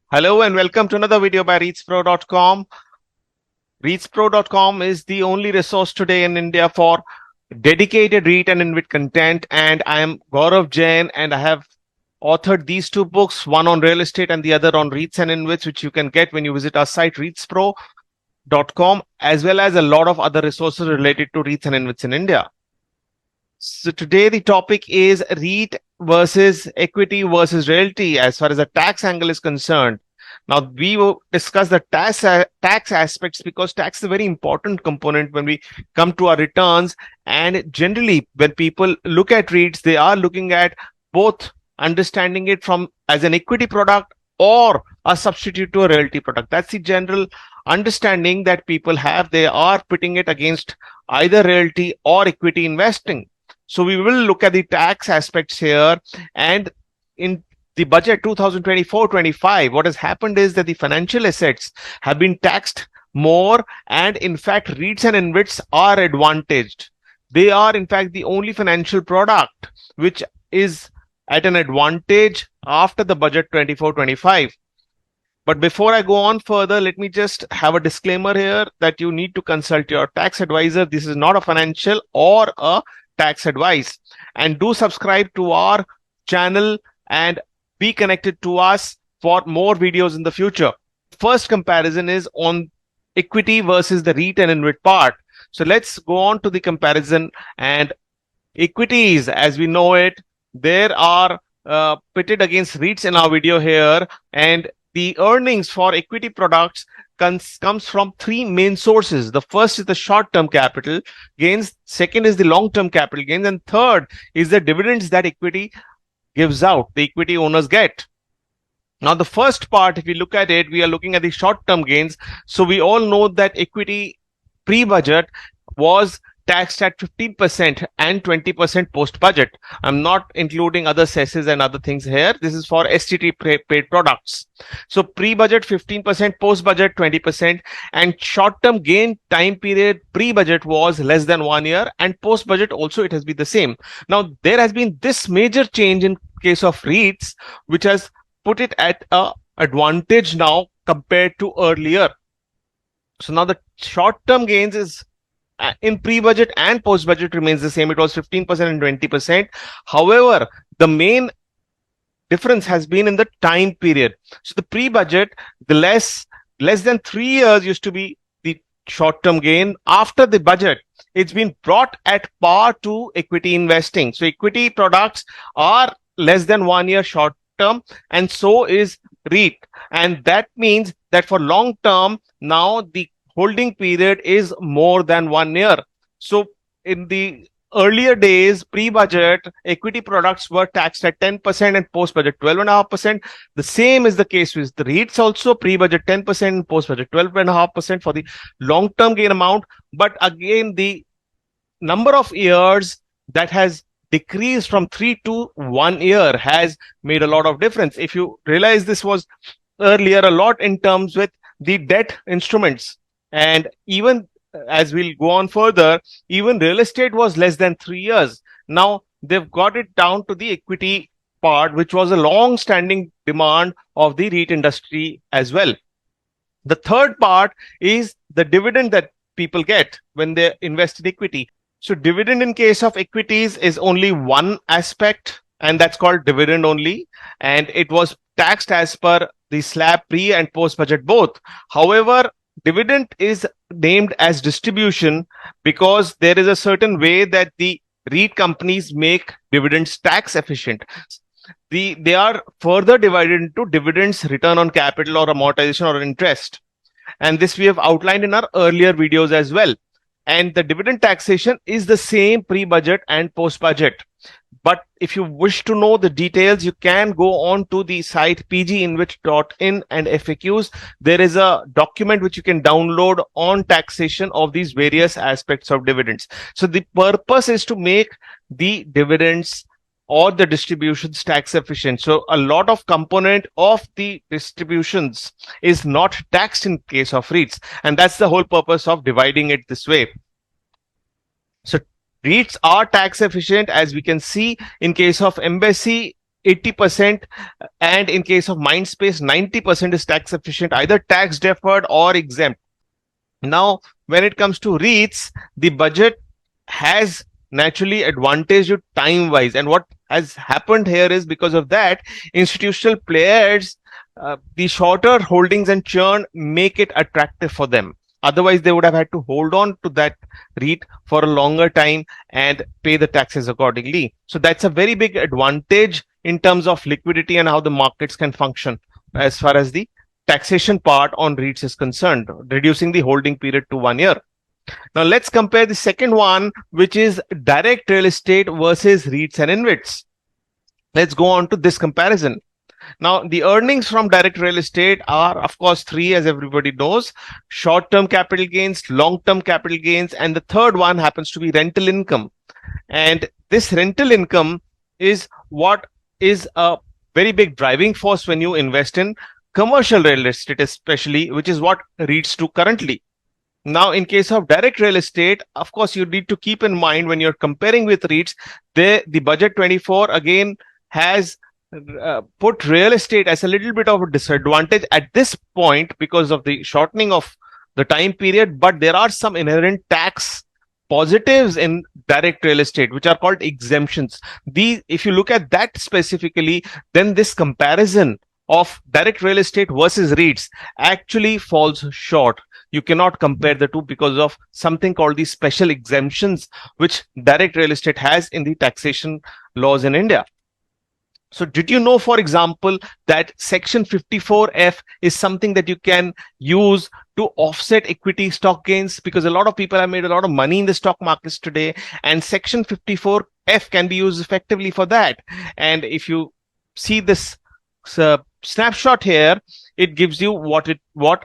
Hello and welcome to another video by reitspro.com. Reitspro.com is the only resource today in India for dedicated REIT and InvIT content. And I am Gaurav Jain and I have authored these two books, one on real estate and the other on REITs and InvITs, which you can get when you visit our site reitspro.com, as well as a lot of other resources related to REITs and InvITs in India. So today the topic is REIT versus equity versus realty as far as the tax angle is concerned. Now we will discuss the tax aspects because tax is a very important component when we come to our returns. And generally, when people look at REITs, they are looking at both understanding it from as an equity product or a substitute to a realty product. That's the general understanding that people have. They are putting it against either realty or equity investing. So we will look at the tax aspects here. And in the budget 2024-25, what has happened is that the financial assets have been taxed more, and in fact REITs and InvITs are advantaged. They are in fact the only financial product which is at an advantage after the budget 24-25. But before I go on further, let me just have a disclaimer here that you need to consult your tax advisor. This is not a financial or a tax advice. And do subscribe to our channel and be connected to us for more videos in the future. First comparison is on equity versus the REIT and InvIT part. So let's go on to the comparison. And equities, as we know it, there are pitted against REITs in our video here. And the earnings for equity products comes from three main sources. The first is the short-term capital gains, second is the long-term capital gains, and third is the dividends that equity gives out, the equity owners get. Now, the first part, if we look at it, we are looking at the short-term gains. So we all know that equity pre-budget was taxed at 15% and 20% post-budget. I'm not including other cesses and other things here. This is for STT paid products. So pre-budget 15%, post-budget 20%, and short-term gain time period pre-budget was less than 1 year, and post-budget also it has been the same. Now, there has been this major change in case of REITs, which has put it at a advantage now compared to earlier. So now the short-term gains is in pre-budget and post-budget remains the same. It was 15% and 20%. However, the main difference has been in the time period. So the pre-budget, the less than 3 years used to be the short-term gain. After the budget, it's been brought at par to equity investing. So equity products are less than 1 year short-term, and so is REIT. And that means that for long-term, now the holding period is more than 1 year. So in the earlier days, pre-budget, equity products were taxed at 10% and post-budget 12.5%. The same is the case with the REITs also, pre-budget 10%, post-budget 12.5% for the long-term gain amount. But again, the number of years that has decreased from 3 to 1 year has made a lot of difference. If you realize, this was earlier a lot in terms with the debt instruments. And even as we'll go on further, even real estate was less than 3 years. Now they've got it down to the equity part, which was a long-standing demand of the REIT industry as well. The third part is the dividend that people get when they invest in equity. So dividend in case of equities is only one aspect, and that's called dividend only. And it was taxed as per the slab pre and post-budget both. However, dividend is named as distribution because there is a certain way that the REIT companies make dividends tax efficient. They are further divided into dividends, return on capital, or amortization, or interest. And this we have outlined in our earlier videos as well. And the dividend taxation is the same pre-budget and post-budget. But if you wish to know the details, you can go on to the site pginvit.in and FAQs. There is a document which you can download on taxation of these various aspects of dividends. So the purpose is to make the dividends or the distributions tax efficient. So a lot of component of the distributions is not taxed in case of REITs. And that's the whole purpose of dividing it this way. So REITs are tax efficient, as we can see in case of Embassy. 80%, and in case of Mindspace, 90% is tax efficient, either tax deferred or exempt. Now, when it comes to REITs, the budget has naturally advantaged you time wise. And what has happened here is, because of that, institutional players, the shorter holdings and churn make it attractive for them. Otherwise, they would have had to hold on to that REIT for a longer time and pay the taxes accordingly. So that's a very big advantage in terms of liquidity and how the markets can function as far as the taxation part on REITs is concerned, reducing the holding period to 1 year. Now let's compare the second one, which is direct real estate versus REITs and InvITs. Let's go on to this comparison. Now, the earnings from direct real estate are, of course, three, as everybody knows: short-term capital gains, long-term capital gains, and the third one happens to be rental income. And this rental income is what is a very big driving force when you invest in commercial real estate, especially, which is what REITs do currently. Now, in case of direct real estate, of course, you need to keep in mind when you're comparing with REITs, the budget 24 again has put real estate as a little bit of a disadvantage at this point because of the shortening of the time period. But there are some inherent tax positives in direct real estate, which are called exemptions. If you look at that specifically, then this comparison of direct real estate versus REITs actually falls short. You cannot compare the two because of something called the special exemptions, which direct real estate has in the taxation laws in India. So did you know, for example, that Section 54F is something that you can use to offset equity stock gains? Because a lot of people have made a lot of money in the stock markets today, and Section 54F can be used effectively for that. And if you see this snapshot here, it gives you what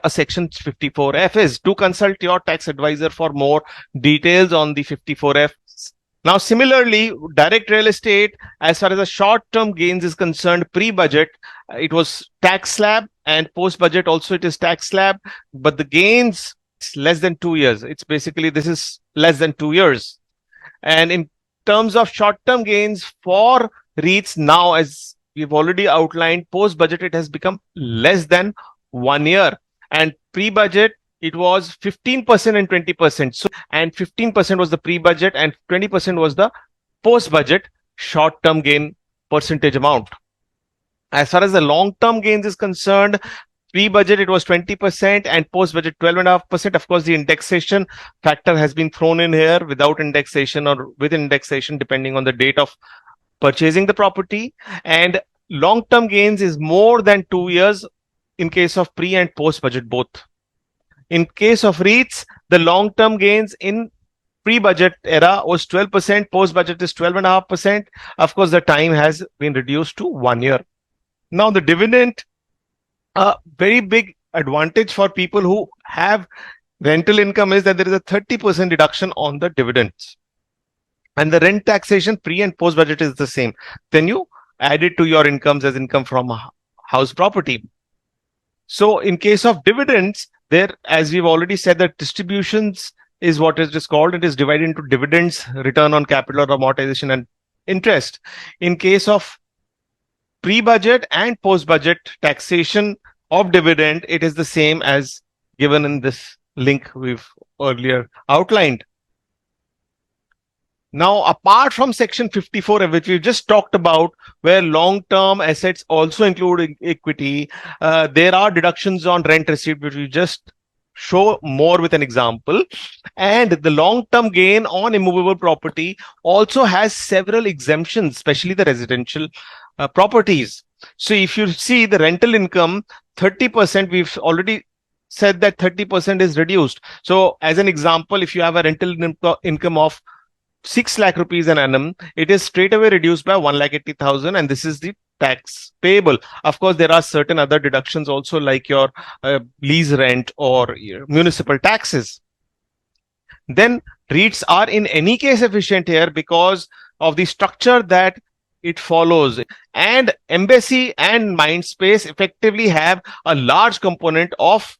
a Section 54F is. Do consult your tax advisor for more details on the 54F. Now, similarly, direct real estate, as far as the short-term gains is concerned, pre-budget, it was tax slab, and post-budget also it is tax slab, but the gains is less than 2 years. It's basically, this is less than 2 years. And in terms of short-term gains for REITs now, as we've already outlined, post-budget, it has become less than 1 year. And pre-budget, it was 15% and 20%. So, and 15% was the pre-budget and 20% was the post-budget short-term gain percentage amount. As far as the long-term gains is concerned, pre-budget it was 20% and post-budget 12.5%. Of course, the indexation factor has been thrown in here without indexation or with indexation, depending on the date of purchasing the property. And long-term gains is more than 2 years in case of pre and post-budget both. In case of REITs, the long-term gains in pre-budget era was 12%, post-budget is 12.5%. Of course, the time has been reduced to 1 year. Now, the dividend, a very big advantage for people who have rental income is that there is a 30% deduction on the dividends. And the rent taxation pre and post-budget is the same. Then you add it to your incomes as income from a house property. So in case of dividends, there, as we've already said, that distributions is what it is called. It is divided into dividends, return on capital, amortization, and interest. In case of pre-budget and post-budget taxation of dividend, it is the same as given in this link we've earlier outlined. Now, apart from Section 54, which we've just talked about, where long-term assets also include equity, there are deductions on rent received, which we just show more with an example. And the long-term gain on immovable property also has several exemptions, especially the residential properties. So if you see the rental income, 30%, we've already said that 30% is reduced. So as an example, if you have a rental income of 6 lakh rupees an annum, it is straight away reduced by 1,80,000, and this is the tax payable. Of course, there are certain other deductions also, like your lease rent or your municipal taxes. Then REITs are in any case efficient here because of the structure that it follows. And Embassy and Mindspace effectively have a large component of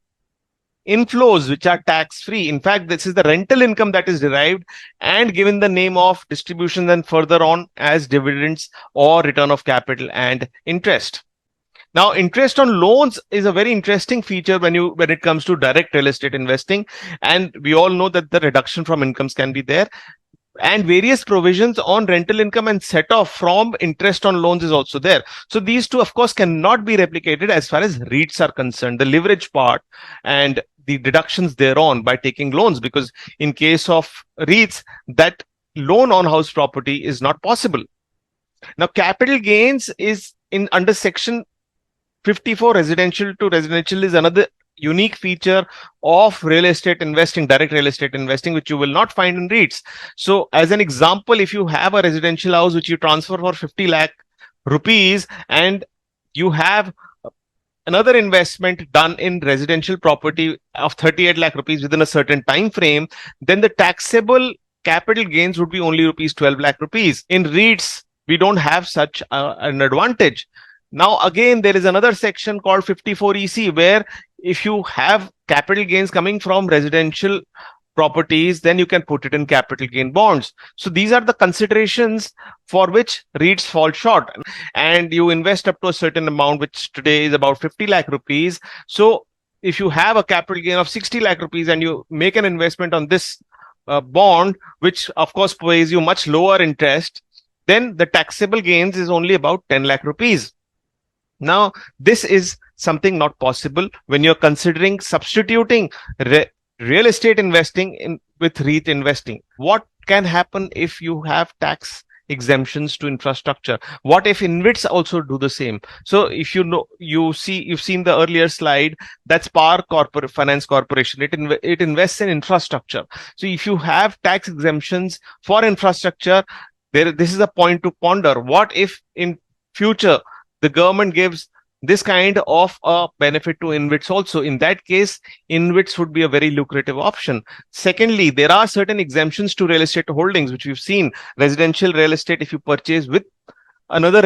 inflows which are tax free. In fact, this is the rental income that is derived and given the name of distribution, then further on as dividends or return of capital and interest. Now, interest on loans is a very interesting feature when it comes to direct real estate investing, and we all know that the reduction from incomes can be there, and various provisions on rental income and set off from interest on loans is also there. So these two, of course, cannot be replicated as far as REITs are concerned, the leverage part and the deductions thereon by taking loans, because in case of REITs, that loan on house property is not possible. Now, capital gains is in under section 54, residential to residential, is another unique feature of real estate investing, direct real estate investing, which you will not find in REITs. So as an example, if you have a residential house which you transfer for 50 lakh rupees and you have another investment done in residential property of 38 lakh rupees within a certain time frame, then the taxable capital gains would be only rupees 12 lakh rupees. In REITs, we don't have such an advantage. Now, again, there is another section called 54EC, where if you have capital gains coming from residential properties, then you can put it in capital gain bonds. So these are the considerations for which REITs fall short. And you invest up to a certain amount, which today is about 50 lakh rupees. So if you have a capital gain of 60 lakh rupees and you make an investment on this bond, which of course pays you much lower interest, then the taxable gains is only about 10 lakh rupees. Now, this is something not possible when you're considering substituting real estate investing with REIT investing. What can happen if you have tax exemptions to infrastructure? What if InvITs also do the same? So if you've seen the earlier slide, that's Power Finance Corporation. It invests in infrastructure. So if you have tax exemptions for infrastructure, this is a point to ponder. What if in future the government gives this kind of a benefit to InvITs also? In that case, InvITs would be a very lucrative option. Secondly, there are certain exemptions to real estate holdings, which we've seen. Residential real estate, if you purchase with another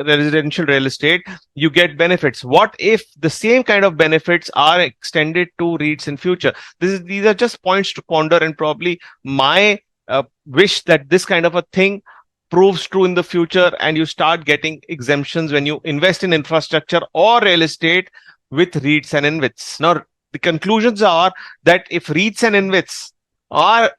residential real estate, you get benefits. What if the same kind of benefits are extended to REITs in future? These are just points to ponder, and probably my wish that this kind of a thing proves true in the future and you start getting exemptions when you invest in infrastructure or real estate with REITs and InvITs. Now, the conclusions are that if REITs and InvITs are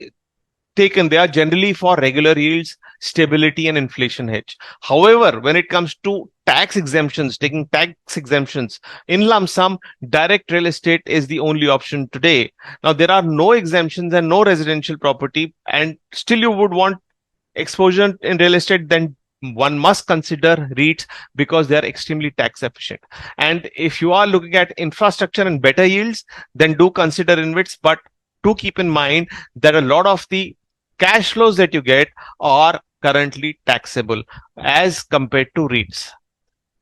taken, they are generally for regular yields, stability, and inflation hedge. However, when it comes to tax exemptions, taking tax exemptions in lump sum, direct real estate is the only option today. Now, there are no exemptions and no residential property, and still you would want exposure in real estate, then one must consider REITs because they are extremely tax efficient. And if you are looking at infrastructure and better yields, then do consider InvITs. But do keep in mind that a lot of the cash flows that you get are currently taxable as compared to REITs.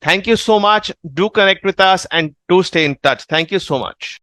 Thank you so much. Do connect with us and do stay in touch. Thank you so much.